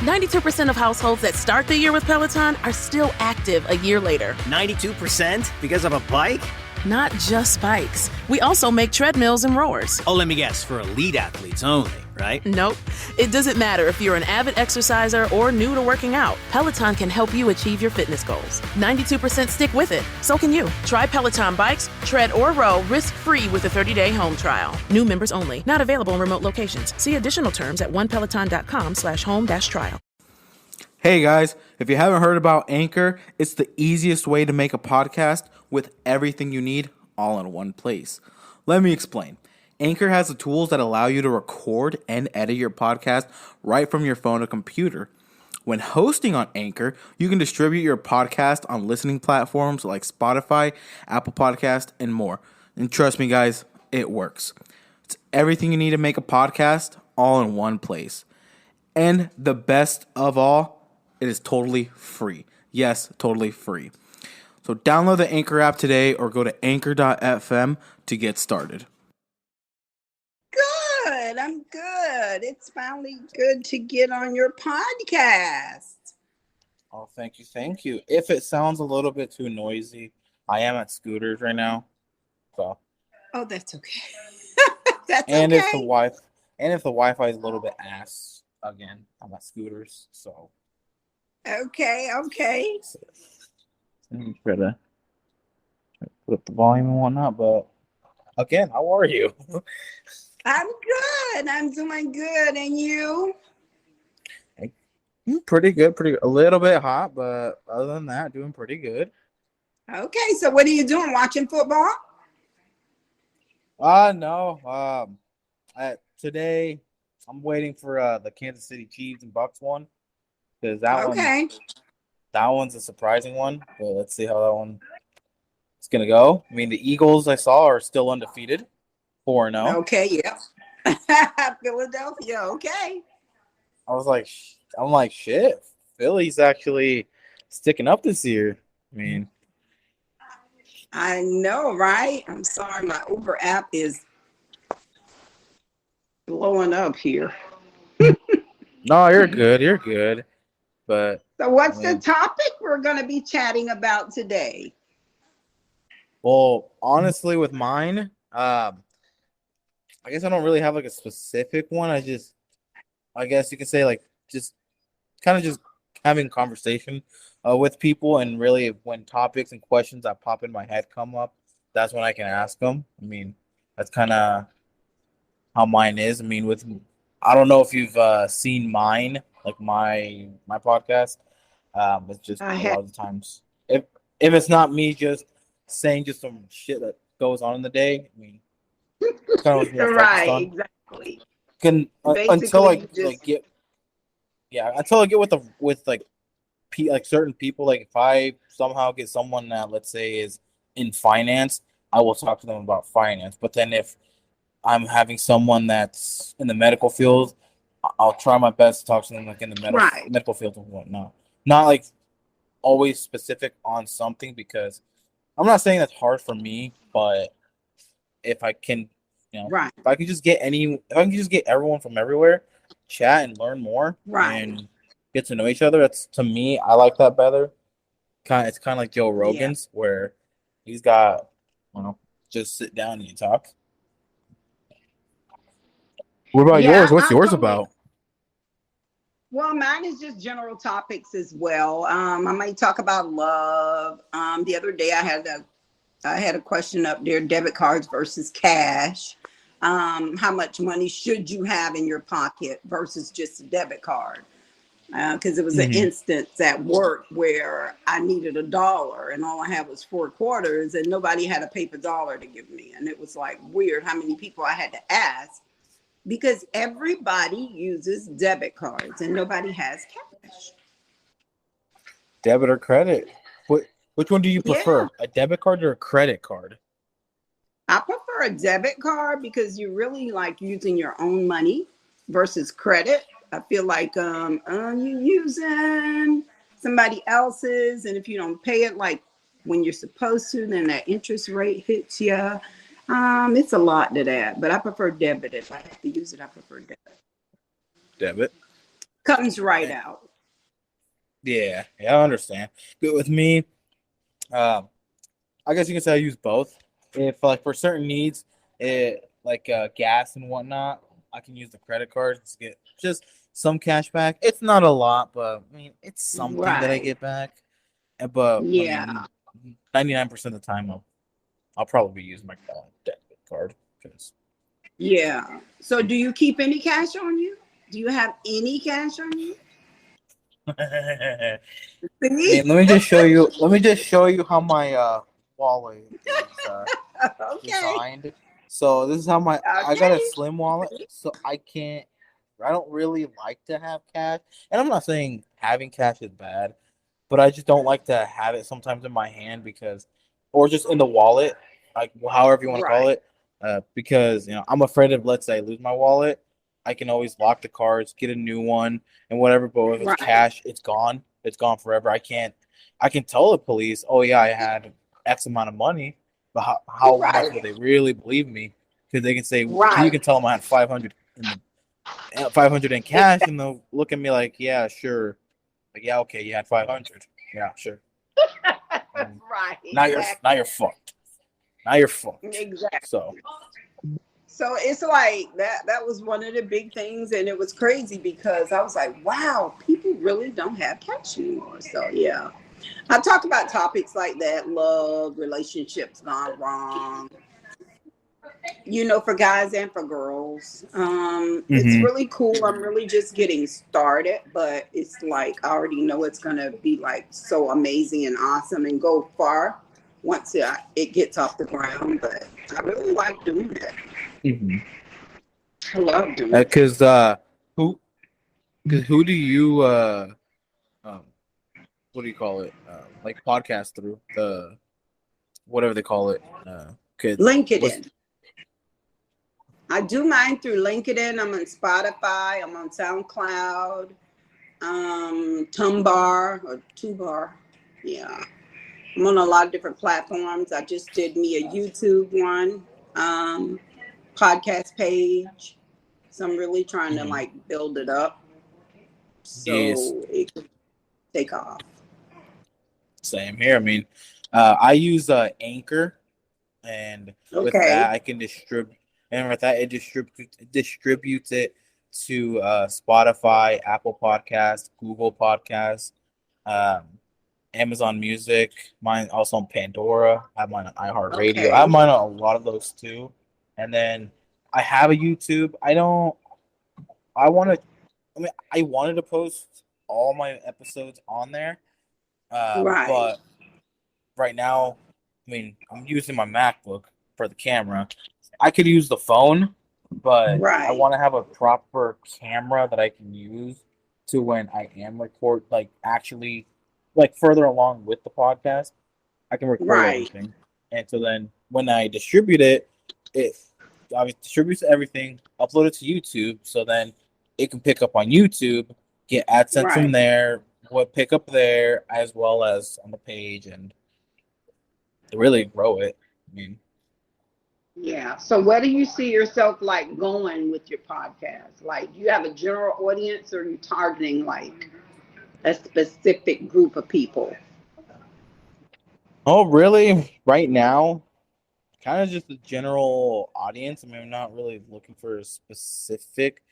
92% of households that start the year with Peloton are still active a year later. 92% because of a bike? Not just bikes. We also make treadmills and rowers. Oh, let me guess, for elite athletes only, right? Nope. It doesn't matter if you're an avid exerciser or new to working out. Peloton can help you achieve your fitness goals. 92% stick with it. So can you. Try Peloton bikes, tread, or row risk-free with a 30-day home trial. New members only. Not available in remote locations. See additional terms at onepeloton.com/home-trial. Hey guys, if you haven't heard about Anchor, it's the easiest way to make a podcast with everything you need all in one place. Let me explain. Anchor has the tools that allow you to record and edit your podcast right from your phone or computer. When hosting on Anchor, you can distribute your podcast on listening platforms like Spotify, Apple Podcast, and more. And trust me guys, it works. It's everything you need to make a podcast all in one place. And the best of all, it is totally free. Yes, totally free. So download the Anchor app today or go to anchor.fm to get started. Good. I'm good. It's finally good to get on your podcast. Oh, thank you. Thank you. If it sounds a little bit too noisy, I am at Scooters right now. So. Oh, that's okay. That's and okay. If the Wi-Fi is a little bit ass, again, I'm at Scooters, so. Okay. Let me try to put up the volume and whatnot, but again, how are you? I'm good. I'm doing good. And you? Pretty good. A little bit hot, but other than that, doing pretty good. Okay. So what are you doing? Watching football? No. Today, I'm waiting for the Kansas City Chiefs and Bucks one. Because that one's a surprising one. But let's see how that one is going to go. I mean, the Eagles I saw are still undefeated, 4-0. Okay, yeah. Philadelphia, okay. I'm like, shit. Philly's actually sticking up this year. I mean, I know, right? I'm sorry, my Uber app is blowing up here. no, you're good. But so what's the topic we're going to be chatting about today? Well, honestly, with mine, I guess I don't really have like a specific one. I guess you could say like just having conversation with people, and really when topics and questions that pop in my head come up, that's when I can ask them. I mean, that's kind of how mine is. I mean, I don't know if you've seen mine, like my podcast. It's just a lot of the times, if it's not me just saying just some shit that goes on in the day, I mean, it's kind of what you're focused on. Exactly. Until I get with certain people. Like if I somehow get someone that, let's say, is in finance, I will talk to them about finance. But then if I'm having someone that's in the medical field, I'll try my best to talk to them like in the medical field and whatnot. Not like always specific on something, because I'm not saying that's hard for me, but if I can, if I can just get everyone from everywhere, chat and learn more, and get to know each other. That's, to me, I like that better. It's kind of like Joe Rogan's, where he's got, just sit down and you talk. What about yours? What's yours about? Well, mine is just general topics as well. I might talk about love. The other day I had a question up there: debit cards versus cash. How much money should you have in your pocket versus just a debit card? Because it was an instance at work where I needed $1 and all I had was 4 quarters, and nobody had a paper dollar to give me, and it was like weird how many people I had to ask. Because everybody uses debit cards and nobody has cash. Debit or credit? Which one do you prefer? A debit card or a credit card? I prefer a debit card because you really like using your own money versus credit. I feel like you're using somebody else's, and if you don't pay it like when you're supposed to, then that interest rate hits you. It's a lot to that, but I prefer debit. If I have to use it, I prefer debit. Debit? Comes right And out. yeah, yeah, I understand. But with me, um, I guess you can say I use both. If like for certain needs, like gas and whatnot, I can use the credit cards to get just some cash back. It's not a lot, but I mean it's something that I Right. get back. But I Yeah. mean, 99% of the time, I'll probably use my debit card because Yeah. So do you keep any cash on you? Do you have any cash on you? I See? mean, let me just show you. Let me just show you how my wallet is Okay. designed. So this is how I got a Okay. slim wallet, so I don't really like to have cash. And I'm not saying having cash is bad, but I just don't like to have it sometimes in my hand because, or just in the wallet, like however you want to call Right. it, because I'm afraid of, let's say I lose my wallet, I can always lock the cards, get a new one, and whatever. But if it's Right. cash, it's gone forever. I can tell the police, oh yeah, I had X amount of money, but how much will Right. they really believe me? Because they can say, because you Right. can tell them I had 500 in the 500 in cash, and they'll look at me like, yeah, sure. Like, yeah, okay, you had 500. Yeah, sure. Right. Now Exactly. you're fucked. Now you're fucked. Exactly. So, So it's like that was one of the big things, and it was crazy because I was like, wow, people really don't have cash anymore. So yeah. I talk about topics like that, love, relationships gone wrong, for guys and for girls. It's hmm really cool. I'm really just getting started, but it's like I already know it's gonna be like so amazing and awesome and go far once it gets off the ground. But I really like doing that. hmm I love doing it. because who, who do you um, what do you call it? Like podcast through the whatever they call it. Kids. What's LinkedIn. I do mine through LinkedIn. I'm on Spotify. I'm on SoundCloud. Tumbar or Tubar. Yeah. I'm on a lot of different platforms. I just did me a YouTube one, um, podcast page. So I'm really trying to mhm. like build it up Yes, so it can take off. same here. I mean, I use Anchor, and with Okay. that I can distribute, and with that it distributes it to Spotify, Apple Podcasts, Google Podcasts, um, Amazon Music. Mine also on Pandora. I have mine on iHeartRadio. I have Okay. mine on a lot of those too. And then I have a YouTube. I don't. I want to. I mean, I wanted to post all my episodes on there, Right. but right now, I mean, I'm using my MacBook for the camera. I could use the phone, but I Right. want to have a proper camera that I can use to when I am like actually, like further along with the podcast, I can record Right. everything. And so then when I distribute it, it obviously distributes everything, upload it to YouTube, so then it can pick up on YouTube, get AdSense from Right. there, what pick up there as well as on the page, and really grow it. I mean, Yeah. So where do you see yourself like going with your podcast? Like, do you have a general audience or are you targeting like a specific group of people? oh, really? Right now, kind of just the general audience. I mean, I'm not really looking for a specific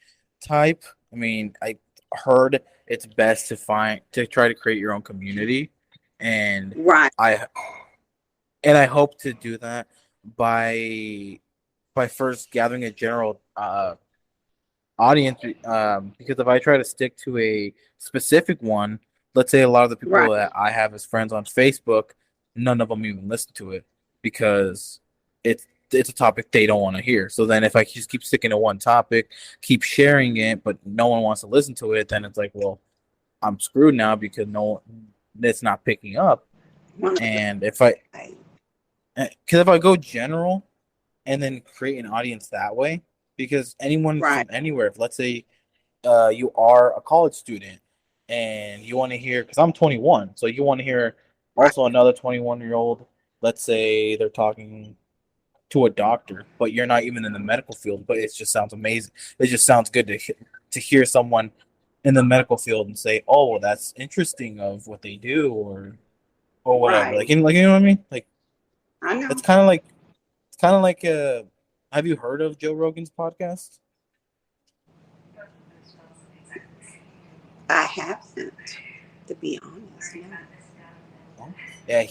type. I mean, I heard it's best to try to create your own community, and Right. I I hope to do that by first gathering a general audience. Because if I try to stick to a specific one, let's say a lot of the people Right. that I have as friends on Facebook, none of them even listen to it because it's a topic they don't want to hear. So then if I just keep sticking to one topic, keep sharing it, but no one wants to listen to it, then it's like, well, I'm screwed now because it's not picking up. One of And the- if I go general and then create an audience that way, because anyone Right. from anywhere, if let's say you are a college student and you want to hear, because I'm 21, so you want to hear Right. also another 21-year-old, let's say they're talking to a doctor, but you're not even in the medical field, but it just sounds amazing. It just sounds good to hear someone in the medical field and say, "Oh, that's interesting of what they do," or whatever. Right. Like you know what I mean? Like I know. it's kind of like it's kind of like have you heard of Joe Rogan's podcast? I haven't, to be honest. No. Yeah,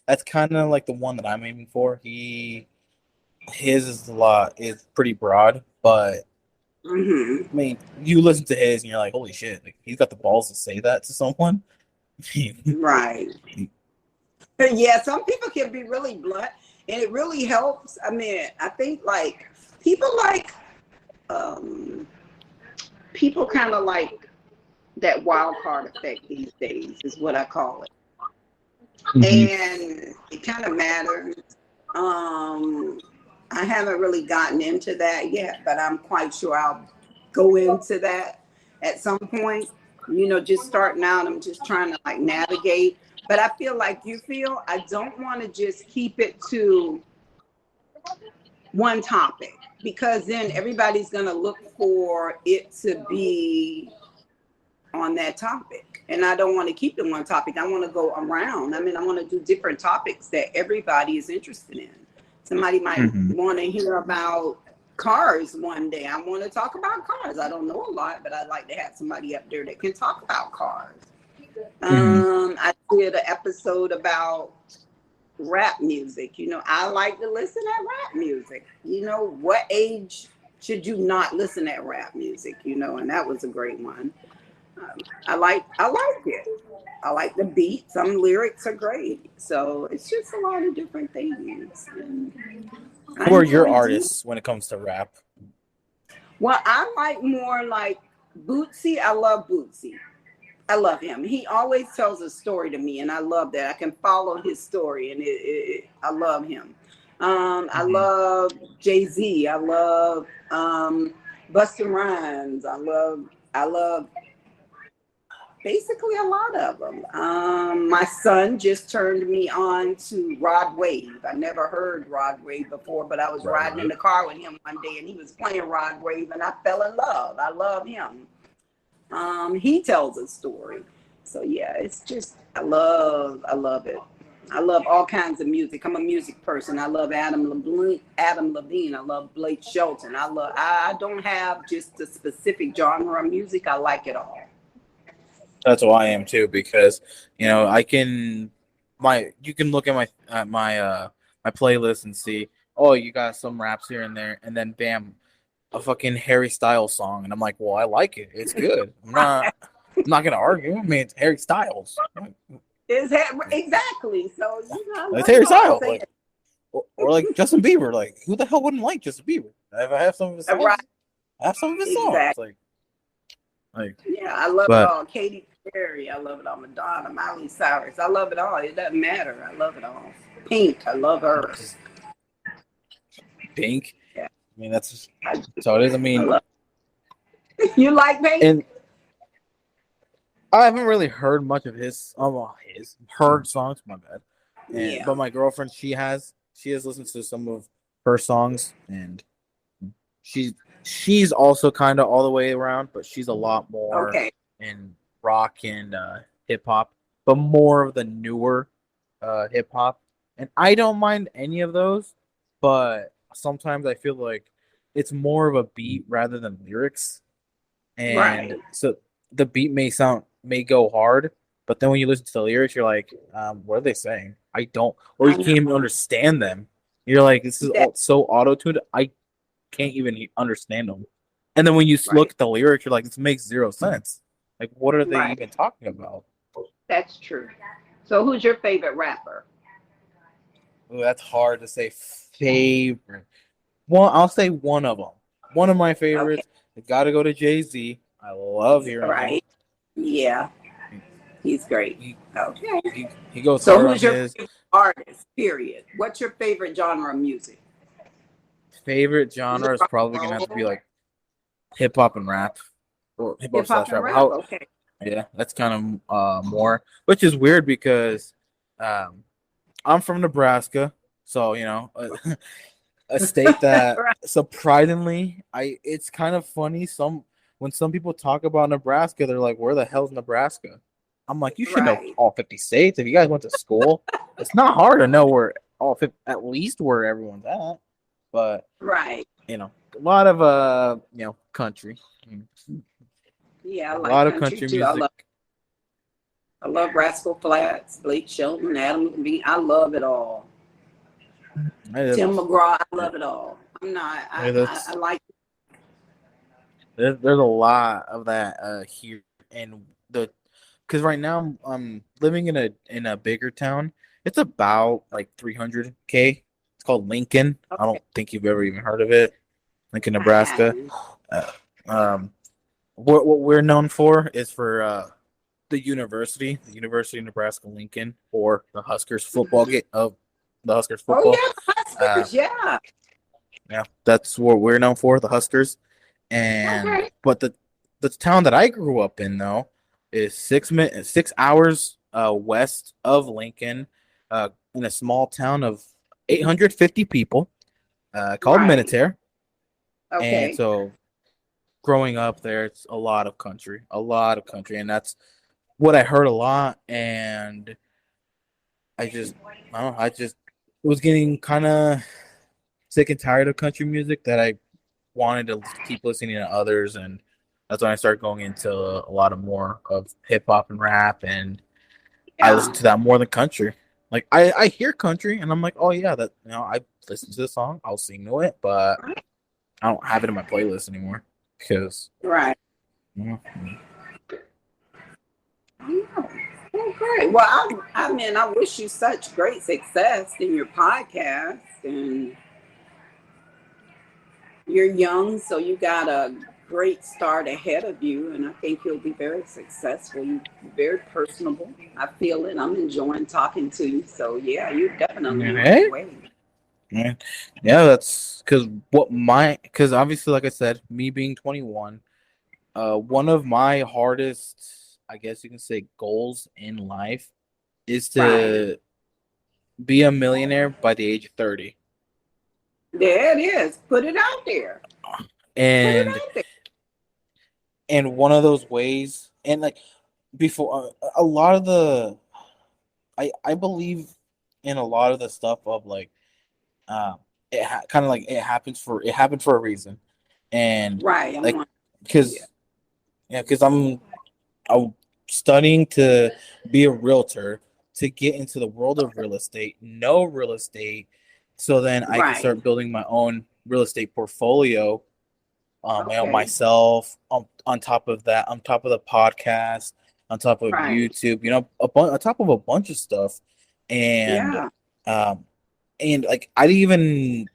that's kind of like the one that I'm aiming for. His is pretty broad, but Hmm. I mean, you listen to his and you're like, holy shit, like, he's got the balls to say that to someone. Right. But yeah, some people can be really blunt, and it really helps. I mean, I think like people like people kind of like that wild card effect these days is what I call it. And it kind of matters. I haven't really gotten into that yet, but I'm quite sure I'll go into that at some point. Just starting out, I'm just trying to like navigate. But I feel like you feel I don't want to just keep it to one topic, because then everybody's going to look for it to be on that topic. And I don't want to keep it one topic. I want to go around. I mean, I want to do different topics that everybody is interested in. Somebody might want to hear about cars one day. I want to talk about cars. I don't know a lot, but I'd like to have somebody up there that can talk about cars. I did an episode about rap music. I like to listen at rap music. What age should you not listen at rap music? And that was a great one. I like it. I like the beat. Some lyrics are great. So it's just a lot of different things. Who are your artists when it comes to rap? Well, I like more like Bootsy. I love Bootsy. I love him. He always tells a story to me, and I love that. I can follow his story, and I love him. I love Jay-Z. I love Busta Rhymes. I love basically a lot of them. My son just turned me on to Rod Wave. I never heard Rod Wave before, but I was riding in the car with him one day, and he was playing Rod Wave, and I fell in love. I love him. He tells a story. So yeah, it's just I love it. I love all kinds of music. I'm a music person. I love Adam Levine. I love Blake Shelton. I don't have just a specific genre of music. I like it all. That's what I am too, because you can look at my playlist and see, oh, you got some raps here and there, and then bam, a fucking Harry Styles song, and I'm like, well, I like it. It's good. I'm not gonna argue. I mean, it's Harry Styles. Exactly. So it's Harry Styles, or like Justin Bieber. Like, who the hell wouldn't like Justin Bieber? If I have some of his songs, I have some of his songs. Like, yeah, I love it all. Katy Perry, I love it all. Madonna, Miley Cyrus, I love it all. It doesn't matter. I love it all. Pink, I love her. Pink. Yeah. I mean, that's so it is. I mean, you like Pink? And I haven't really heard much of her songs. My bad. But my girlfriend, she has listened to some of her songs, and she's also kind of all the way around, but she's a lot more in rock and hip hop, but more of the newer hip hop. And I don't mind any of those, but sometimes I feel like it's more of a beat rather than lyrics. And so the beat may go hard, but then when you listen to the lyrics, you're like, what are they saying? I don't, or you can't even understand them. You're like, this is so auto-tuned, I can't even understand them. And then when you look at the lyrics, you're like, this makes zero sense. Like, what are they even talking about? That's true. So who's your favorite rapper? Ooh, that's hard to say favorite. Well, I'll say one of them. One of my favorites. I gotta go to Jay-Z. I love hearing him. Yeah. He's great. He goes so hard who's on your favorite artist, period? What's your favorite genre of music? Favorite genre is probably gonna have to be like hip hop and rap, or hip hop / rap. Okay. Yeah, that's kind of more, which is weird because I'm from Nebraska, so a state that surprisingly, it's kind of funny. when some people talk about Nebraska, they're like, "Where the hell's Nebraska?" I'm like, "You should know Right. all 50 states. If you guys went to school, it's not hard to know where all 50, at least where everyone's at." But Right. a lot of country, Yeah, I a like lot of country country too. music. I love Rascal Flatts, Blake Shelton, Adam Levine. I love it all. Tim McGraw, I love it all. I'm not. I like. There's a lot of that here, and because right now I'm living in a bigger town. It's about like 300K. It's called Lincoln. I Okay, don't think you've ever even heard of it. Lincoln, I Nebraska. hadn't. Uh, um, what we're known for is for the University of Nebraska Lincoln, or the Huskers football Mhm. game of the Huskers Oh football. yeah, the Uh, Huskers. Yeah. yeah, that's what we're known for, the Huskers. And Okay. but the town that I grew up in though is 6 hours west of Lincoln, in a small town of 850 people, called Right. Minutair. And Okay. so growing up there, it's a lot of country, and that's what I heard a lot. And I just was getting kind of sick and tired of country music, that I wanted to keep listening to others, and that's when I started going into a lot of more of hip hop and rap, and I listen Yeah. to that more than country. Like I hear country and I'm like, oh yeah, that I listen to the song, I'll sing to it, but I don't have it in my playlist anymore because Right. you know, Yeah. Oh, great. Well, I mean, I wish you such great success in your podcast. And you're young, so you got a great start ahead of you. And I think you'll be very successful. You're very personable. I feel it. I'm enjoying talking to you. So, yeah, you're definitely on your hey, way. yeah, yeah, that's because obviously, like I said, me being 21, one of my hardest, I guess you can say, goals in life is Right. to be a millionaire by the age of 30. There it is. Put it out there. Put it And out there. one of those ways, and like before, a lot of I believe in a lot of the stuff of like, uh, kind of like it happened for a reason, and Right. like because because I'm studying to be a realtor, to get into the world of real estate, know real estate, so then I can Right. start building my own real estate portfolio, Okay. myself. On top of that, on top of the podcast, on top of Right. YouTube, on top of a bunch of stuff, and Yeah. um, like I didn't even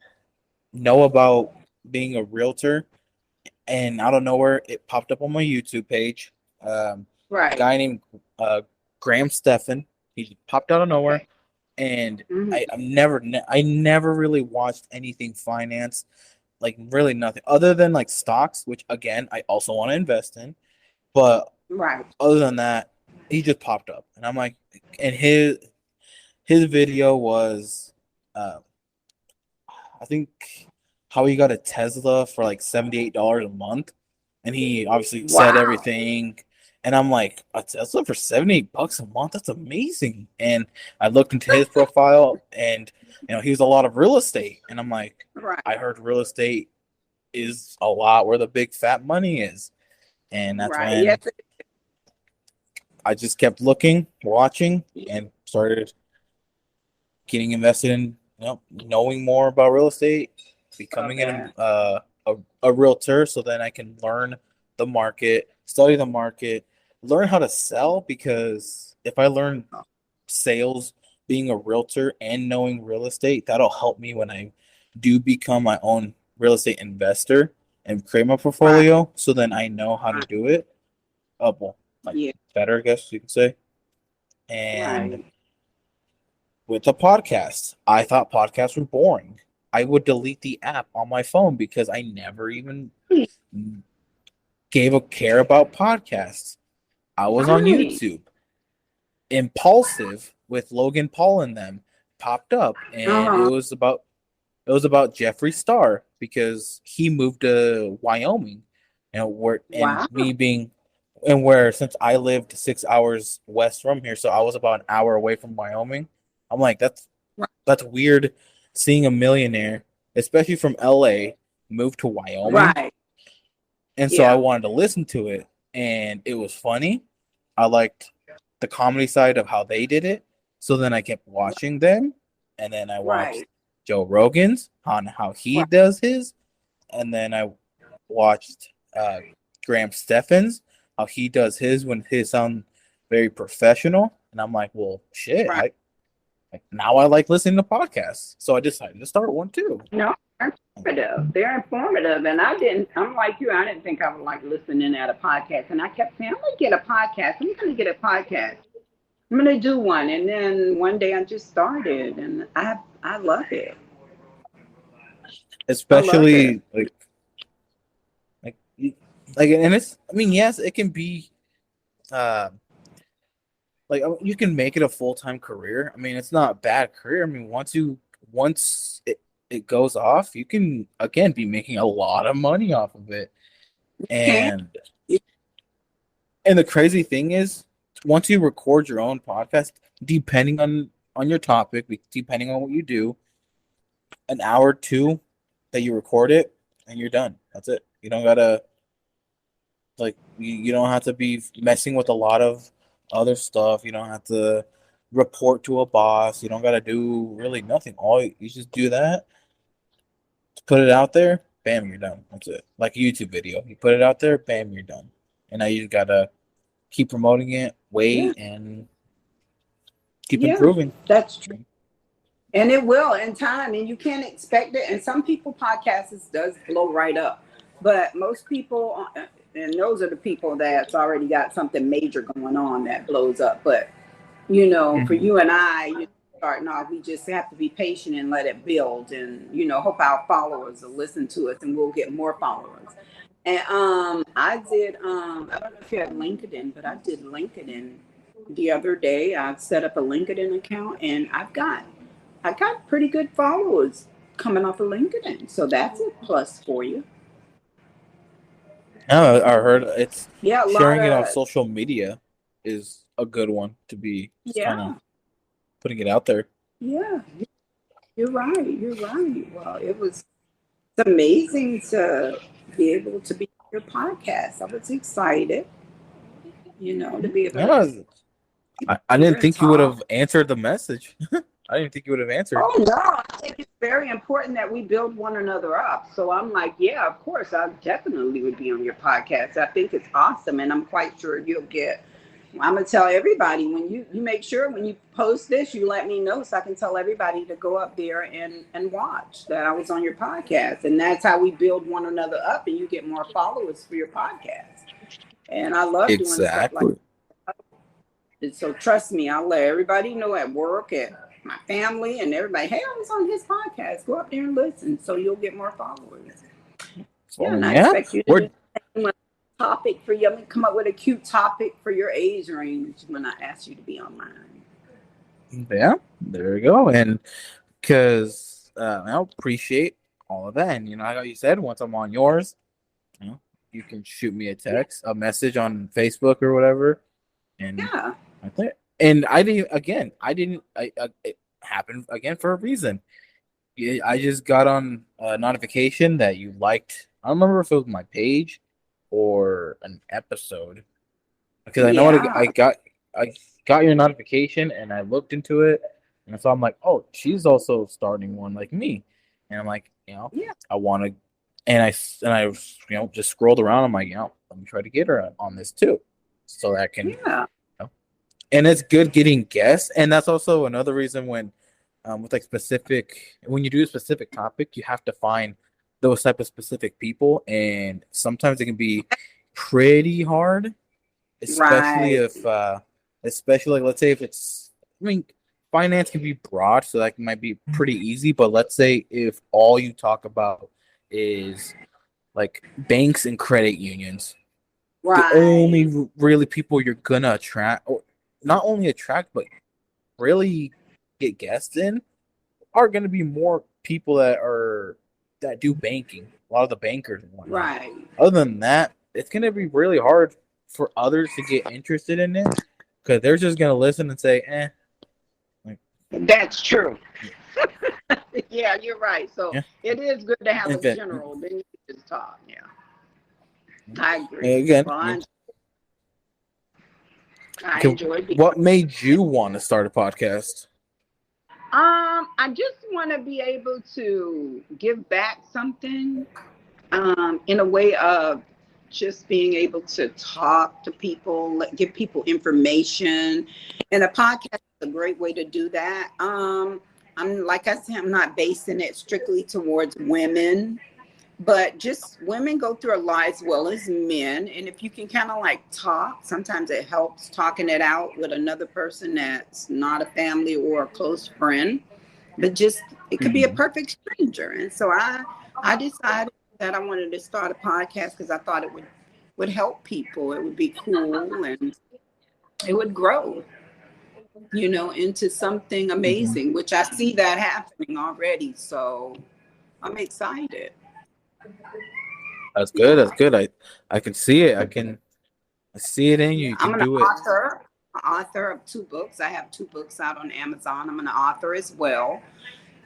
know about being a realtor, and out of nowhere, it popped up on my YouTube page. Right. Guy named Graham Stephan. He popped out of nowhere, Okay. and Mhm. I never really watched anything finance, like really nothing other than like stocks, which again I also want to invest in. But Right. other than that, he just popped up, and I'm like, and his video was, uh, I think, how he got a Tesla for like $78 a month, and he obviously said Wow. everything. And I'm like, a Tesla for $78 a month? That's amazing. And I looked into his profile, and he was a lot of real estate. And I'm like, Right. I heard real estate is a lot where the big fat money is. And that's Right. Yes. when I just kept looking, watching, and started getting invested in, knowing more about real estate, Love becoming that. a realtor, so then I can learn the market, study the market, learn how to sell. Because if I learn sales, being a realtor, and knowing real estate, that'll help me when I do become my own real estate investor and create my Right. portfolio. So then I know how to Right. do it. Well, like Yeah. better, I guess you could say. And Right. with a podcast, I thought podcasts were boring. I would delete the app on my phone because I never even gave a care about podcasts. I was on Right. YouTube. Impulsive with Logan Paul and them popped up, and Uh-huh. it was about Jeffree Star, because he moved to Wyoming, Wow. Me being, and where since I lived 6 hours west from here, so I was about an hour away from Wyoming. I'm like, Right. that's weird seeing a millionaire, especially from LA, move to Wyoming. Right. And so I Yeah. wanted to listen to it, and it was funny. I liked the comedy side of how they did it. So then I kept watching them, and then I watched Right. Joe Rogan's on how he Right. does his, and then I watched Graham Stephan's how he does his when his sound very professional, and I'm like, well, shit, Right. now I like listening to podcasts, so I decided to start one too. No, they're informative. They're informative. And I'm like you, I didn't think I would like listening at a podcast. And I kept saying, I'm going to get a podcast. I'm going to get a podcast. I'm going to do one. And then one day I just started and I love it. I love it. Especially like and it's, I mean, yes, it can be uh you can make it a full-time career. I mean, it's not a bad career. I mean, once it goes off, you can again be making a lot of money off of it. And the crazy thing is, once you record your own podcast, depending on your topic, depending on what you do, an hour or two that you record it and you're done. That's it. You don't gotta you don't have to be messing with a lot of other stuff. You don't have to report to a boss. You don't gotta do really nothing. All you just do that, put it out there, bam, you're done. That's it. Like a YouTube video. You put it out there, bam, you're done. And now you just gotta keep promoting it, wait, and keep improving. That's true. And it will in time, and you can't expect it. And some people podcasts does blow right up, but most people, and those are the people that's already got something major going on that blows up. But for you and I, starting off, we just have to be patient and let it build, and hope our followers will listen to us, and we'll get more followers. And I did. I don't know if you have LinkedIn, but I did LinkedIn the other day. I set up a LinkedIn account, and I got pretty good followers coming off of LinkedIn. So that's a plus for you. No, I heard it's Yeah, sharing it on social media is a good one to be kind of putting it out there. Yeah, you're right. You're right. Well, it's amazing to be able to be on your podcast. I was excited, to be able to. I didn't think you would have answered the message. I didn't think you would have answered. Oh, no. I think it's very important that we build one another up. So I'm like, yeah, of course, I definitely would be on your podcast. I think it's awesome. And I'm quite sure you'll get, I'm going to tell everybody, when you make sure when you post this, you let me know so I can tell everybody to go up there and watch that I was on your podcast. And that's how we build one another up, and you get more followers for your podcast. And I love doing stuff like that. And so trust me, I'll let everybody know at work, at my family, and everybody, hey, I was on his podcast. Go up there and listen, so you'll get more followers. And I expect you to do a topic for you. I'm going to come up with a cute topic for your age range when I ask you to be online. Yeah, there we go. And because I appreciate all of that. And, like you said, once I'm on yours, you can shoot me a text, a message on Facebook or whatever. And I think. And it happened again for a reason. I just got on a notification that you liked. I don't remember if it was my page or an episode, because I know I got your notification, and I looked into it, and so I'm like, oh, she's also starting one like me, and I'm like, I want to, and I just scrolled around. I'm like, let me try to get her on this too, so that I can. And it's good getting guests, and that's also another reason when with when you do a specific topic, you have to find those type of specific people, and sometimes it can be pretty hard, especially especially let's say if it's, I mean, finance can be broad, so that might be pretty easy, but let's say if all you talk about is like banks and credit unions, the only really people you're gonna attract, or not only attract, but really get guests in, are going to be more people that do banking. A lot of the bankers and whatnot. Other than that, it's gonna be really hard for others to get interested in it because they're just gonna listen and say, "Eh." Like, That's true. Yeah, you're right. So yeah. it is good to have a Okay. general, then you can just talk. Yeah, I agree. Again, Well, I okay, enjoyed being. what made you want to start a podcast? I just want to be able to give back something, in a way of just being able to talk to people, give people information, and a podcast is a great way to do that. I'm like I said, I'm not basing it strictly towards women, but just women go through a lot as well as men, and if you can kind of like talk, sometimes it helps talking it out with another person that's not a family or a close friend, but just it could be a perfect stranger. And so I decided that I wanted to start a podcast because I thought it would help people. It would be cool and it would grow, into something amazing, which I see that happening already. So I'm excited. That's good. That's good. I can see it. I see it in you. You I'm can an do it. author of 2 books. I have 2 books out on Amazon. I'm an author as well.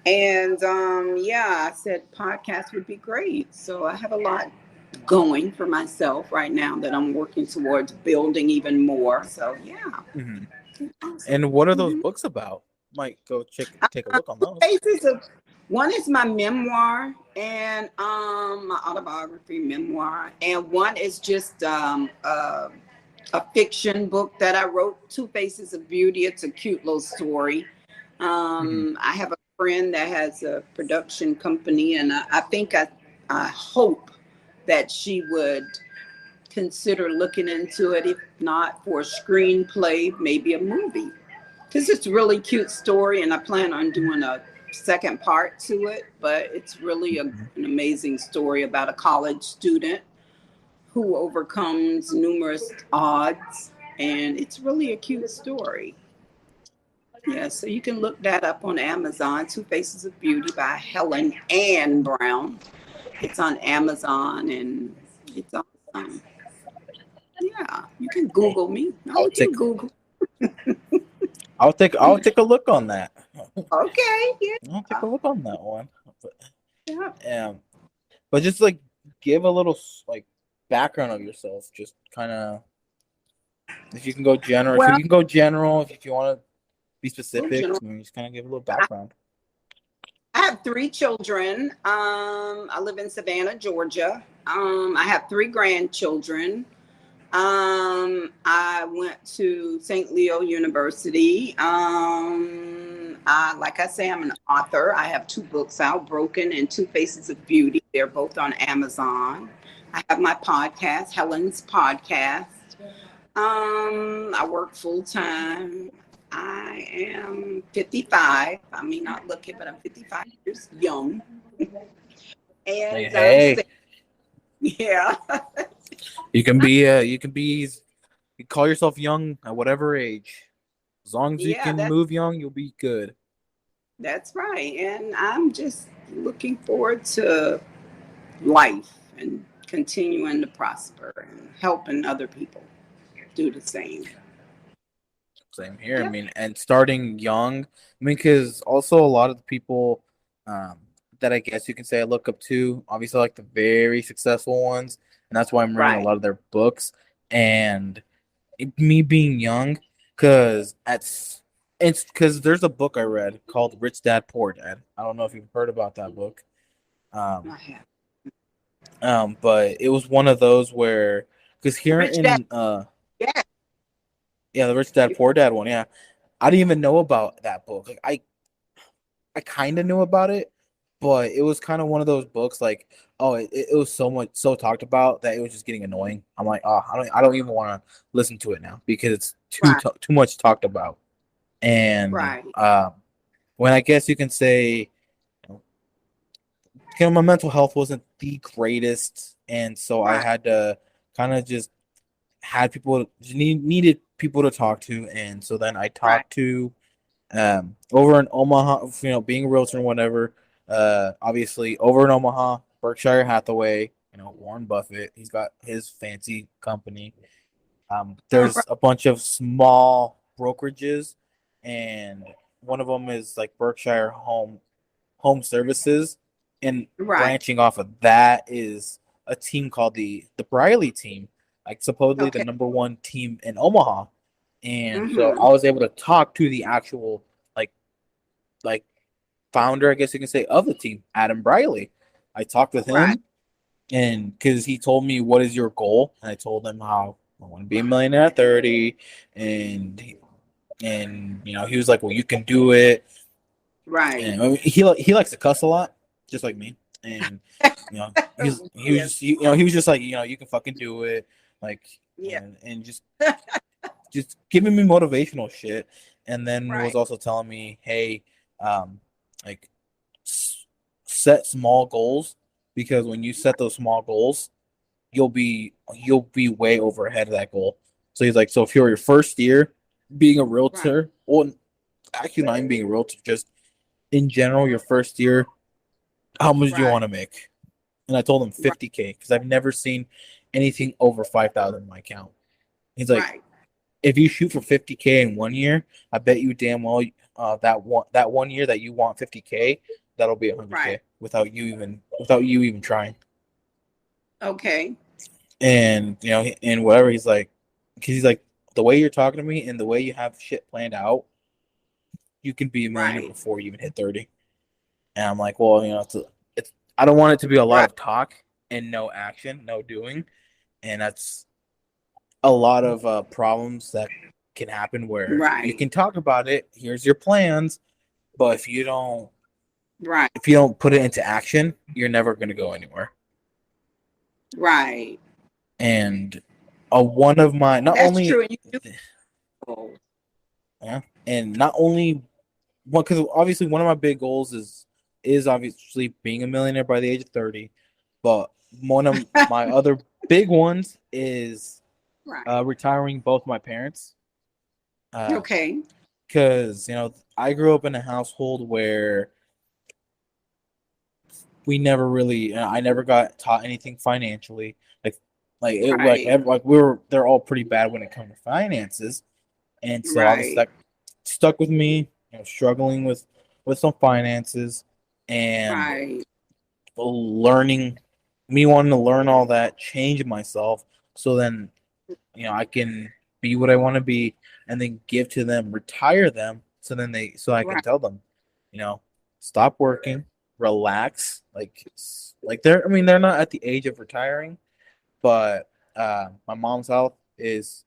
And yeah, I said podcast would be great. So I have a lot going for myself right now that I'm working towards building even more. So yeah. Mhm. Awesome. And what are those books about? Might go take a look on those. One is my memoir and my autobiography memoir, and one is just a fiction book that I wrote, Two Faces of Beauty. It's a cute little story. I have a friend that has a production company, and I think I hope that she would consider looking into it, if not for a screenplay, maybe a movie, because it's a really cute story, and I plan on doing a second part to it. But it's really an amazing story about a college student who overcomes numerous odds, and it's really a cute story. Yeah, so you can look that up on Amazon. Two Faces of Beauty by Helen and Brown. It's on Amazon, and it's awesome. Yeah, you can Google me. I'll You take Google. I'll take a look on that. Okay, yeah. I'll take a look on that one. Yeah. But just like give a little like background of yourself. Just kind of if you can go general. Well, If you can go general. If you want to be specific, general. just kind of give a little background. I have 3 children. I live in Savannah, Georgia. I have 3 grandchildren. I went to St. Leo University. Like I say, I'm an author. I have 2 books out, Broken and Two Faces of Beauty. They're both on Amazon. I have my podcast, Helen's Podcast. I work full time. I am 55. I may not look it, but I'm 55 years young. And Hey. yeah. You can you call yourself young at whatever age. As long as you can move young, you'll be good. That's right. And I'm just looking forward to life and continuing to prosper and helping other people do the same. Same here. I mean, and starting young. I mean, because also a lot of the people that I guess you can say I look up to, obviously like the very successful ones, and that's why I'm reading a lot of their books. And me being young, because there's a book I read called Rich Dad Poor Dad. I don't know if you've heard about that book. But it was one of those where because here the Rich Dad Poor Dad one, yeah. I didn't even know about that book. Like I kind of knew about it, but it was kind of one of those books like, oh, it was so talked about that it was just getting annoying. I'm like, oh, I don't even want to listen to it now because it's too much talked about. And when I guess you can say, my mental health wasn't the greatest, and so I had to kind of just had people needed people to talk to, and so then I talked to over in Omaha, being a realtor and whatever. Obviously over in Omaha, Berkshire Hathaway, Warren Buffett. He's got his fancy company. There's a bunch of small brokerages, and one of them is like Berkshire Home Services, and Right. branching off of that is a team called the Briley team, like supposedly the Okay. number one team in Omaha. And so Mm-hmm. I was able to talk to the actual like like founder, I guess you can say, of the team, Adam Briley. I talked with Right. him, and because he told me, what is your goal? And I told him how I want to be a millionaire at 30. And he was like, well, you can do it. Right. And I mean, he likes to cuss a lot, just like me. And he was Yes. just he was just like, you can fucking do it, like, Yeah. and just giving me motivational shit. And then was Right. also telling me, hey, like, set small goals, because when you set those small goals, you'll be way over ahead of that goal. So he's like, so if you're your first year being a Right. realtor, or actually not even being a realtor, just in general, your first year, how much do you Right. want to make? And I told him Right. 50K, because I've never seen anything over 5,000 in my account. He's like, Right. if you shoot for 50K in 1 year, I bet you damn well that one year that you want 50K, that'll be 100K Right. without you even trying. Okay. And and whatever, he's like, because he's like, the way you're talking to me and the way you have shit planned out, you can be a millionaire Right. before you even hit 30. And I'm like, well, it's I don't want it to be a lot Right. of talk and no action, no doing. And that's a lot of problems that can happen, where you Right. can talk about it, here's your plans, but if you don't Right. if you don't put it into action, you're never going to go anywhere. Right. And one of my not That's only true. And you do. yeah, and not only one, because obviously one of my big goals is obviously being a millionaire by the age of 30, but one of my other big ones is Right. retiring both my parents. Okay. Because I grew up in a household where we never really, I never got taught anything financially. Right. They're all pretty bad when it comes to finances. And so obviously Right. that stuck with me, struggling with some finances, and Right. learning, me wanting to learn all that, change myself, so then I can be what I want to be, and then give to them, retire them, so I can Right. tell them, you know, stop working, relax. Like they're not at the age of retiring, but my mom's health is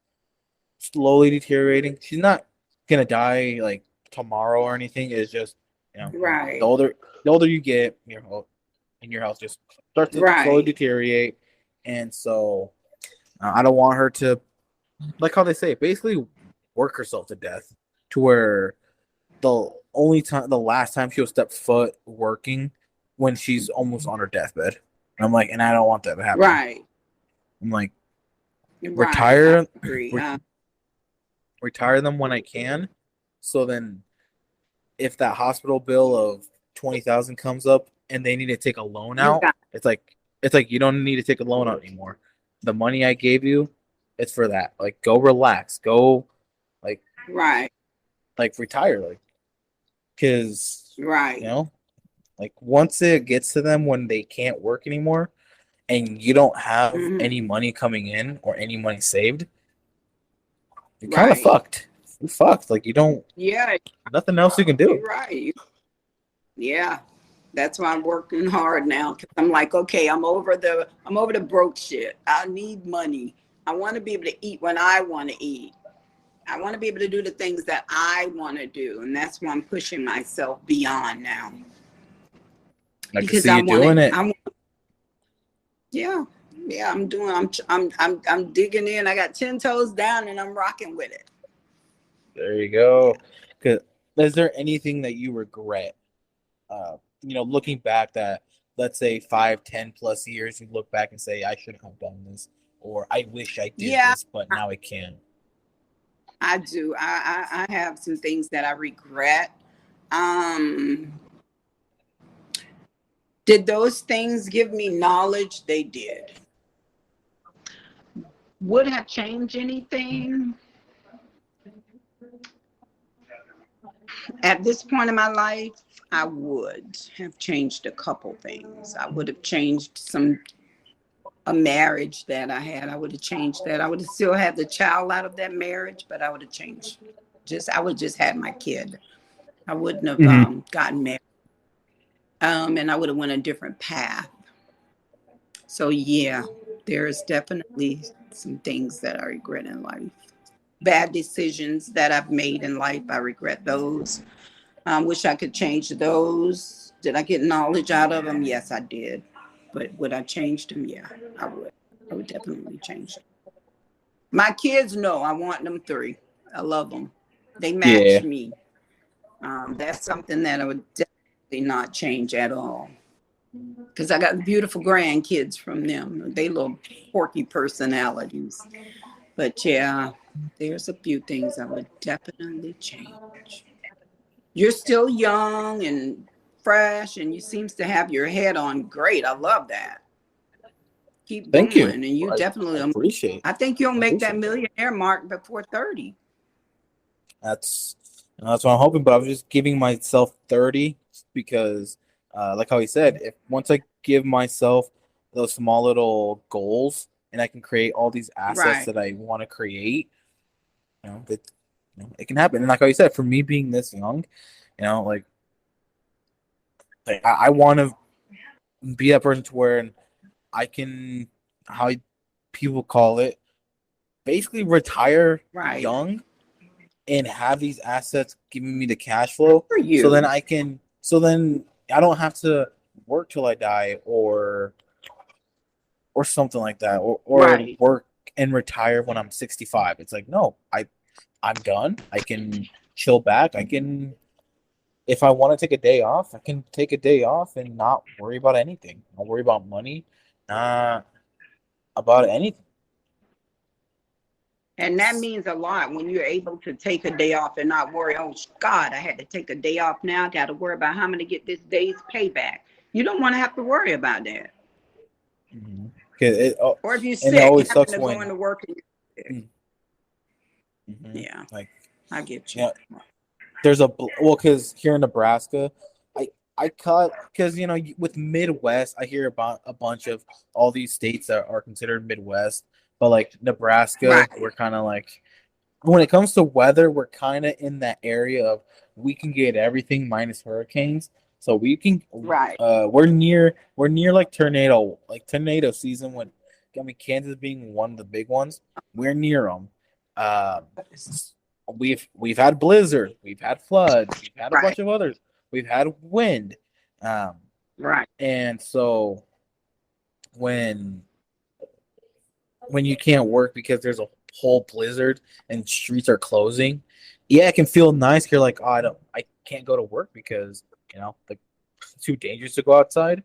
slowly deteriorating. She's not gonna die like tomorrow or anything. It's just the Right. older you get, your health just starts to slowly Right. deteriorate, and so I don't want her to, like how they say, basically work herself to death, to where the last time she'll step foot working, when she's almost on her deathbed. And I'm like, and I don't want that to happen. Right. I'm like, Right. I retire, agree. re- retire them when I can. So then, if that hospital bill of 20,000 comes up and they need to take a loan You out, got it's like you don't need to take a loan out anymore. The money I gave you, it's for that. Like, go relax, go, like right. retire, like, because you Right. know, like, once it gets to them when they can't work anymore and you don't have Hmm. any money coming in or any money saved, you're kind of Right. fucked. You're fucked. Like, you don't, Yeah. nothing else you can do. You're right. Yeah. That's why I'm working hard now. 'Cause I'm like, okay, I'm over the broke shit. I need money. I want to be able to eat when I want to eat. I want to be able to do the things that I want to do, and that's why I'm pushing myself beyond now. I can Because see I you want doing it. it. Yeah, yeah. I'm doing. I'm digging in. I got 10 toes down, and I'm rocking with it. There you go. 'Cause is there anything that you regret? Looking back, that, let's say, 5, 10 plus years, you look back and say, I should have done this, or I wish I did Yeah, this, but now I can't. I do. I have some things that I regret. Um, Did those things give me knowledge? They did. Would have changed anything? At this point in my life, I would have changed a couple things. I would have changed a marriage that I had. I would have changed that. I would have still had the child out of that marriage, but I would have changed. I would just had my kid. I wouldn't have gotten married. And I would have went a different path. So yeah, there's definitely some things that I regret in life. Bad decisions that I've made in life, I regret those. Wish I could change those. Did I get knowledge out of them? Yes, I did. But would I change them? Yeah, I would. I would definitely change them. My kids know I want them 3. I love them. They Yeah. match me. That's something that I would definitely not change at all. Because I got beautiful grandkids from them. They little quirky personalities. But yeah, there's a few things I would definitely change. You're still young and fresh, and you seems to have your head on great. I love that. Keep Thank going, you. and you I definitely. appreciate. I think you'll I make that appreciate that. millionaire mark before 30. That's what I'm hoping. But I'm just giving myself 30 because, like how he said, if once I give myself those small little goals and I can create all these assets Right, that I want to create, it can happen. And like how you said, for me being this young, you know, like I want to be that person to where I can, how people call it, basically retire right. young and have these assets giving me the cash flow For so then you, I don't have to work till I die or something like that or right. work and retire when I'm 65. It's like no, I'm done. I can chill back. I can, if I want to take a day off, I can take a day off and not worry about anything. Not worry about money, not about anything. And that means a lot when you're able to take a day off and not worry, oh, God, I had to take a day off now. I got to worry about how I'm going to get this day's payback. You don't want to have to worry about that. Mm-hmm. It, Or if you're and it sick, always having sucks to go when into work. And you're sick. mm-hmm. Yeah, Like I get you. yeah, there's because here in Nebraska, I cut because with Midwest, I hear about a bunch of all these states that are considered Midwest, but like Nebraska, we're Right, kind of like when it comes to weather, we're kind of in that area of we can get everything minus hurricanes. So we can right. we're near like tornado season when I mean Kansas being one of the big ones. We're near them. Um, we've had blizzards, we've had floods, we've had a Right, bunch of others. We've had wind. Um, right. and so when when you can't work because there's a whole blizzard and streets are closing, yeah, it can feel nice. You're like, oh, I can't go to work because like it's too dangerous to go outside.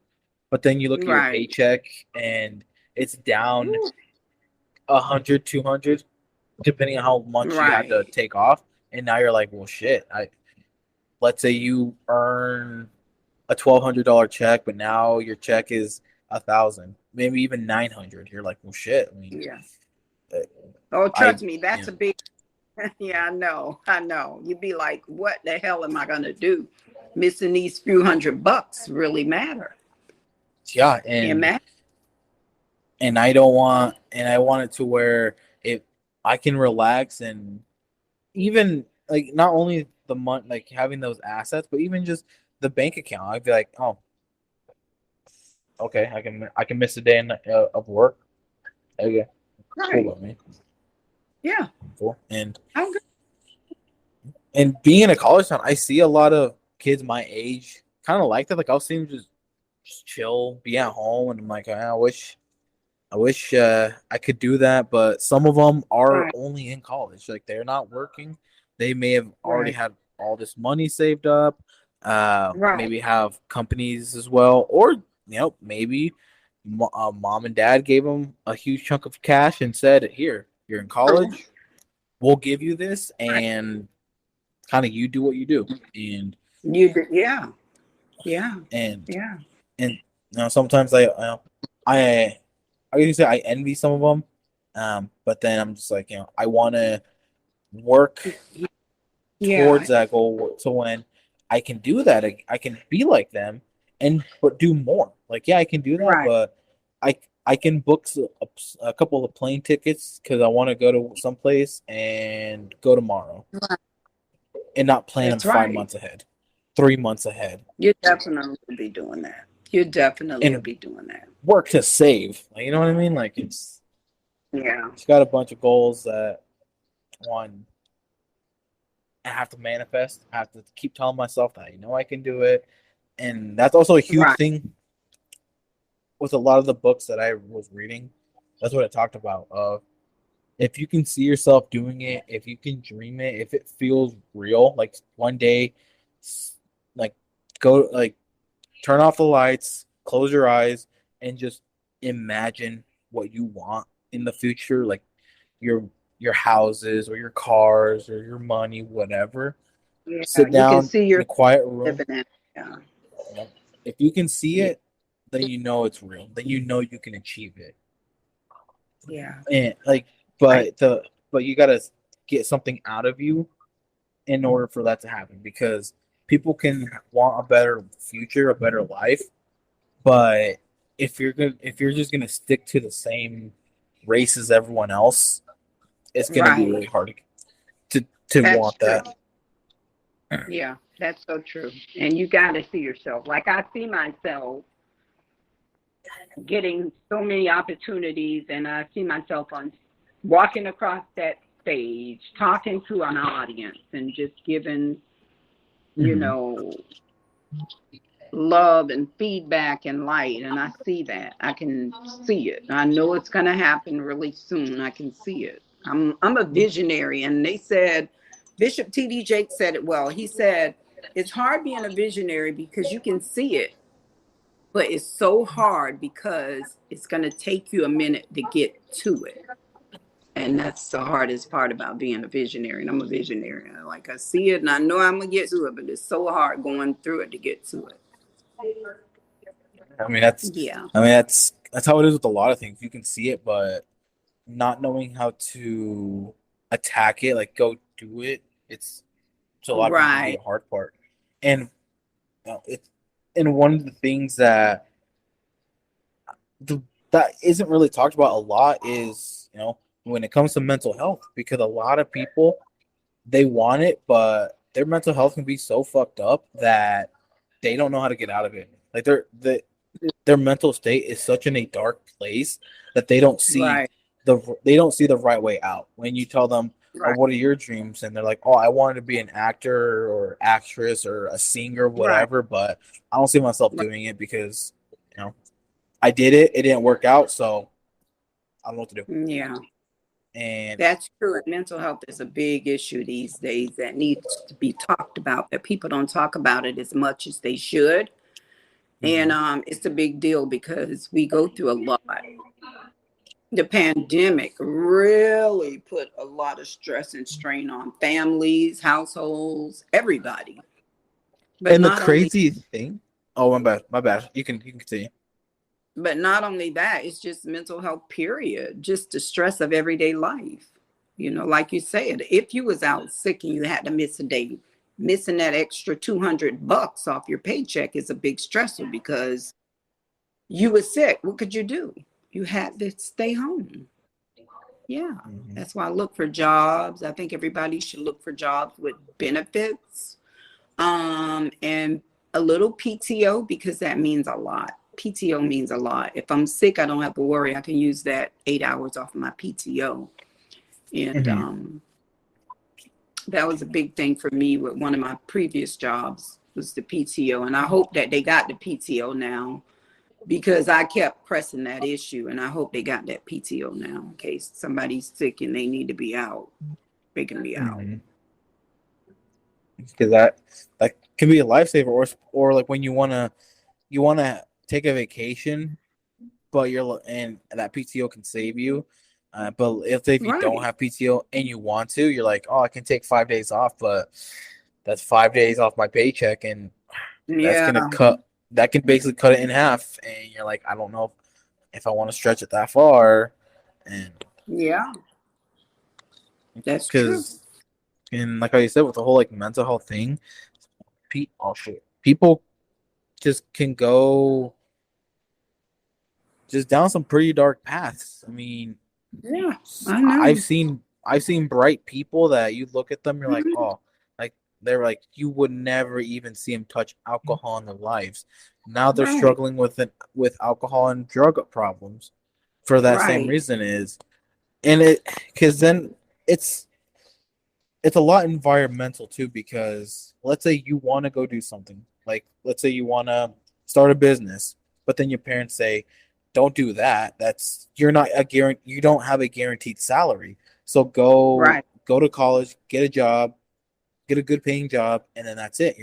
But then you look at your Right. paycheck and it's down Ooh, 100, 200, depending on how much you had to right, take off. And now you're like, well, shit. Let's say you earn a $1,200 check, but now your check is 1,000, maybe even 900. You're like, well, shit. I mean, yeah. uh, Oh, I trust me, that's a big, yeah, I know, I know. You'd be like, what the hell am I going to do? Missing these few $100 really matter. yeah, Imagine. and I don't want, and I want it to where if I can relax and even like not only the month, like having those assets, but even just the bank account. I'd be like, oh, okay, I can miss a day of work. Okay, cool Right. by me. Yeah. Cool. And I'm good. being in a college town, I see a lot of kids my age kind of like that. Like I'll see them just chill, be at home, and I'm like, I wish I could do that. But some of them are Right. only in college, like they're not working. They may have already Right. had all this money saved up. Right. Maybe have companies as well, or maybe mom and dad gave them a huge chunk of cash and said, "Here, you're in college. We'll give you this, Right. and kind of you do what you do." And You did. Yeah. Yeah. and Yeah. and Sometimes I usually say I envy some of them, but then I'm just like, I want to work Yeah, towards that goal to when I can do that. I can be like them but do more. Like, yeah, I can do that, right. but I can book a couple of plane tickets because I want to go to someplace and go tomorrow and not plan them That's five right. months ahead, 3 months ahead, You definitely will be doing that. You definitely will and be doing that. work to save. Like, you know what I mean? Like, Yeah. it's got a bunch of goals that one I have to manifest. I have to keep telling myself that I can do it, and that's also a huge Right. thing with a lot of the books that I was reading. That's what it talked about. If you can see yourself doing it, if you can dream it, if it feels real, like one day, like go like turn off the lights, close your eyes, and just imagine what you want in the future, like your your houses or your cars or your money, whatever. Yeah. Sit You can down see in a yourself quiet room. living it. Yeah. If you can see Yeah. it, then you know it's real. Then you know you can achieve it. Yeah. And like, Right. but you gotta get something out of you in order for that to happen because people can want a better future, a better life, but if you're just gonna stick to the same race as everyone else, it's gonna be Right. really hard to That's want true. that. Yeah. That's so true. And you got to see yourself. Like I see myself getting so many opportunities, and I see myself on walking across that stage, talking to an audience, and just giving, you Mm-hmm. know, love and feedback and light. And I see that. I can see it. I know it's going to happen really soon. I can see it. I'm a visionary. And they said, Bishop T.D. Jakes said it well. He said, it's hard being a visionary because you can see it, but it's so hard because it's going to take you a minute to get to it. And that's the hardest part about being a visionary. And I'm a visionary. Like I see it and I know I'm going to get to it, but it's so hard going through it to get to it. I mean that's Yeah. I mean that's how it is with a lot of things. You can see it, but not knowing how to attack it, like go do it, it's to a lot of people Right. the hard part. And it's and one of the things the, that isn't really talked about a lot is when it comes to mental health because a lot of people they want it but their mental health can be so fucked up that they don't know how to get out of it. Like their mental state is such in a dark place that Right. they don't see the right way out. When you tell them, "Oh, Right. what are your dreams?" and they're like, "Oh, I wanted to be an actor or actress or a singer, Right. whatever," but I don't see myself Right. doing it because you know I did it, it didn't work out, so I don't know what to do. Yeah. And That's true. Mental health is a big issue these days that needs to be talked about, but people don't talk about it as much as they should. And mhm, it's a big deal because we go through a lot. The pandemic really put a lot of stress and strain on families, households, everybody. But and the not only crazy thing, oh my bad. You can continue. but not only that, it's just mental health period, just the stress of everyday life. Like you said, if you was out sick and you had to miss a day, missing that extra $200 off your paycheck is a big stressor because you were sick. What could you do? You had to stay home. Yeah, Mhm. that's why I look for jobs. I think everybody should look for jobs with benefits, and a little PTO because that means a lot. PTO means a lot. If I'm sick, I don't have to worry. I can use that 8 hours off my PTO. And Mhm. that was a big thing for me with one of my previous jobs was the PTO. And I hope that they got the PTO now because I kept pressing that issue. And I hope they got that PTO now in case somebody's sick and they need to be out. They can be out. Mhm. Because that can be a lifesaver, or like when you wanna take a vacation, but and that PTO can save you. But if you don't Right. have PTO and you want to, you're like, oh, I can take 5 days off, but that's 5 days off my paycheck, and that's Yeah. gonna cut. that can basically cut it in half, and you're like, I don't know if I want to stretch it that far, and Yeah, that's true. because and like I said with the whole like mental health thing, oh shit, people just can go just down some pretty dark paths. I mean, Yeah, I I've know. seen I've seen bright people that you look at them, you're like, Mhm. oh, like they're like you would never even see them touch alcohol in their lives. Now they're Right, struggling with alcohol and drug problems for that same right. reason is, and it because then it's it's a lot environmental too because let's say you want to go do something like let's say you want to start a business but then your parents say don't do that, that's you're not a guarantee, you don't have a guaranteed salary, so Right, go to college, get a job, get a good paying job, and then that's it.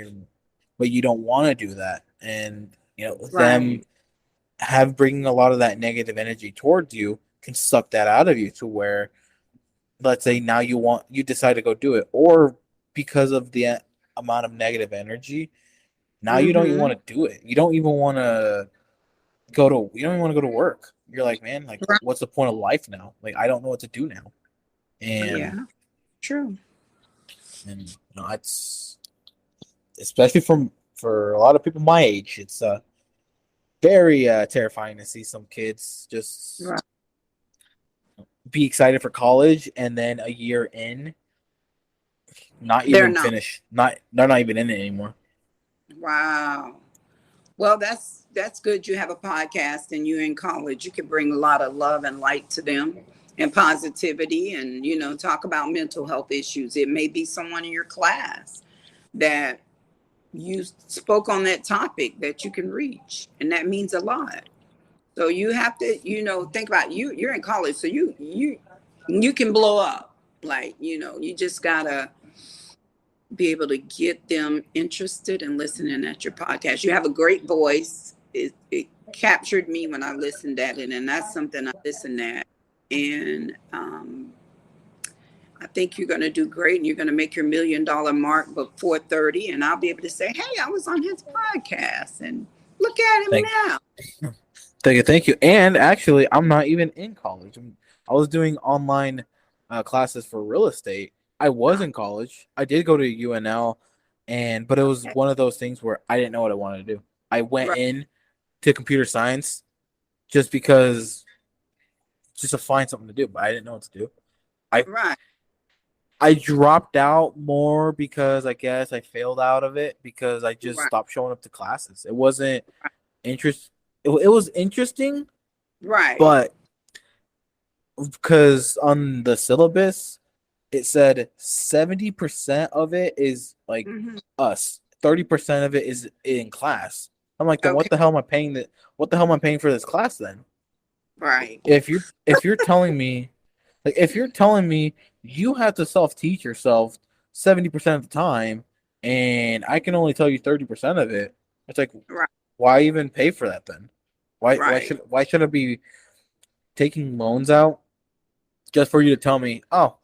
But you don't want to do that, and them right. have bringing a lot of that negative energy towards you can suck that out of you to where let's say now you decide to go do it, or because of the amount of negative energy now you don't even Mm-hmm. want to do it, you don't even want to you don't even want to go to work, you're like man, like Right. what's the point of life now, like I don't know what to do now, and Yeah, true. it's especially for a lot of people my age, it's very terrifying to see some kids just Right. be excited for college and then a year in not They're even not. finish, not they're not even in it anymore. Wow. Well, that's good. You have a podcast and you're in college. You can bring a lot of love and light to them and positivity and talk about mental health issues. It may be someone in your class that you spoke on that topic that you can reach, and that means a lot. So you have to, think about you're in college, so you can blow up. Like, you just gotta be able to get them interested in listening at your podcast. You have a great voice. It captured me when I listened at it, and that's something I listened at. And I think you're going to do great, and you're going to make your $1 million mark before 30. And I'll be able to say, "Hey, I was on his podcast, and look at him Thank now." thank you. And actually, I'm not even in college. I was doing online classes for real estate. I was in college. I did go to UNL, and but it was Okay. one of those things where I didn't know what I wanted to do. I went Right, in to computer science just because just to find something to do, but I didn't know what to do. I right, I dropped out more because I guess I failed out of it because I just right, stopped showing up to classes. It wasn't interest. It was interesting, right. but because on the syllabus it said 70% of it is like Hmm. us, 30% of it is in class. I'm like, then Okay, what the hell am I paying for this class then? right, If you're telling me like if you're telling me you have to self teach yourself 70% of the time and I can only tell you 30% of it, it's like right, why even pay for that then? right, Why should I be taking loans out just for you to tell me, oh,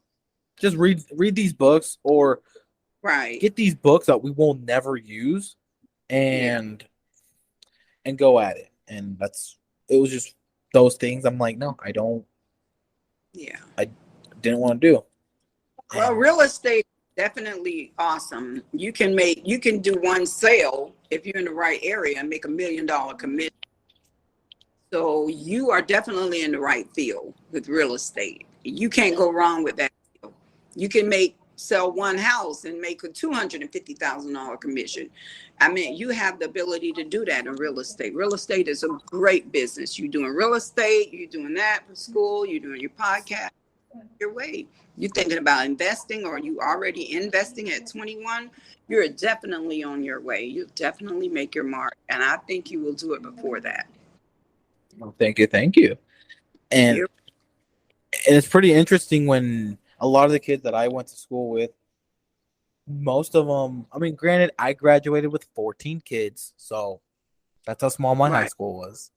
just read these books or right. get these books that we will never use Yeah, and go at it. And it was just those things. I'm like, no, yeah. I didn't want to do. Well, And real estate definitely awesome. You can do one sale if you're in the right area and make $1 million commission. So you are definitely in the right field with real estate. You can't go wrong with that field. You can sell one house and make a $250,000 commission. I mean, you have the ability to do that in real estate. Real estate is a great business. You're doing real estate, you're doing that for school, you're doing your podcast your way. You're thinking about investing or you already investing at 21, you're definitely on your way. You'll definitely make your mark. And I think you will do it before that. well, thank you. And You're it's pretty interesting when a lot of the kids that I went to school with, most of them, I mean, granted, I graduated with 14 kids, so that's how small my high right. school was.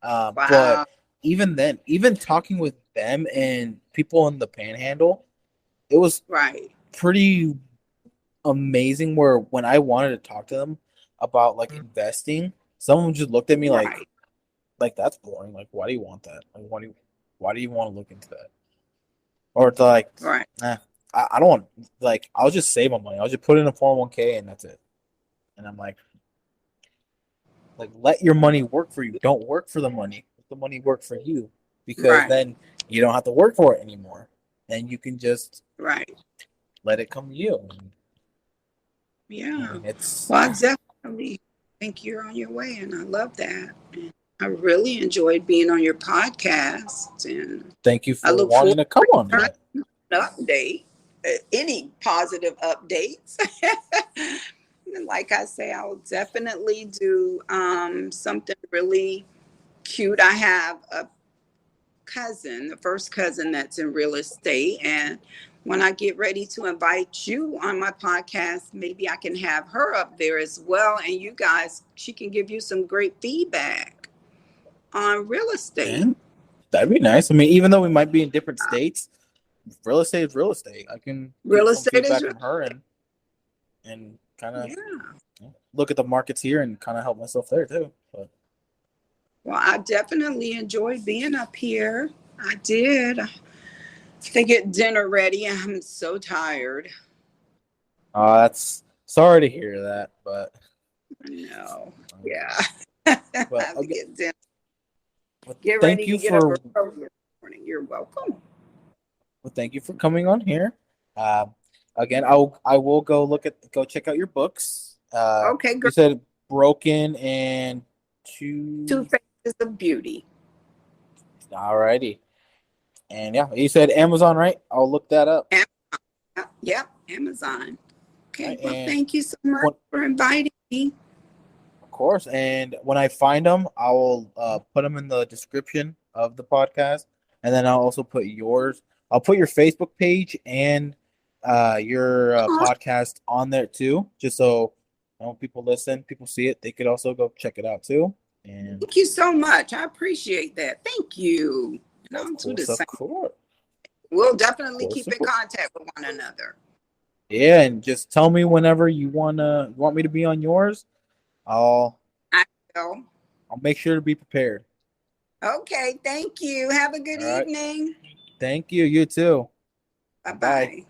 But Wow. even then, even talking with them and people in the panhandle, it was Right. pretty amazing where when I wanted to talk to them about like investing, Someone just looked at me Right. like that's boring. Like, why do you want that? Like, why do you want to look into that? Or to like, Right. I don't want, like, I'll just save my money. I'll just put it in a 401k and that's it. And I'm like, let your money work for you. Don't work for the money. Let the money work for you, because Right. then you don't have to work for it anymore, and you can just Right. let it come to you. Yeah. And it's Well, I definitely think you're on your way, and I love that. And I really enjoyed being on your podcast, and thank you I for look wanting forward to come on to it. an update, any positive updates. And like I say, I will definitely do something really cute. I have a cousin, the first cousin that's in real estate. And when I get ready to invite you on my podcast, maybe I can have her up there as well. And you guys, she can give you some great feedback on real estate. And that'd be nice. I mean, even though we might be in different states, real estate is real estate. I can Real get some estate is feedback real from her estate. and kind of Yeah. look at the markets here and kind of help myself there too. But Well, I definitely enjoyed being up here. I did. To get dinner ready. I'm so tired. that's sorry to hear that, but I know. Yeah. I but have to okay. get dinner. Well, Get thank ready to you get up for early this morning. You're welcome. well, thank you for coming on here. Um, again, I will go check out your books. Okay, You girl. said Broken and Two Two. Faces of Beauty. Alrighty, and yeah, you said Amazon, right? I'll look that up. Yep, Amazon. All Okay, right, well, and thank you so much what, for inviting me. of course, and when I find them, I will put them in the description of the podcast, and then I'll also put yours. I'll put your Facebook page and your Aw, podcast on there too, just so people listen, people see it. They could also go check it out too. And thank you so much. I appreciate that. Thank you. And of I'll do the course, of same. course, We'll of definitely course, keep of in course. contact with one another. Yeah, and just tell me whenever you want me to be on yours. I'll I will. I'll make sure to be prepared. Okay, thank you. Have a good All right. evening. Thank you. You too. Bye Bye. bye.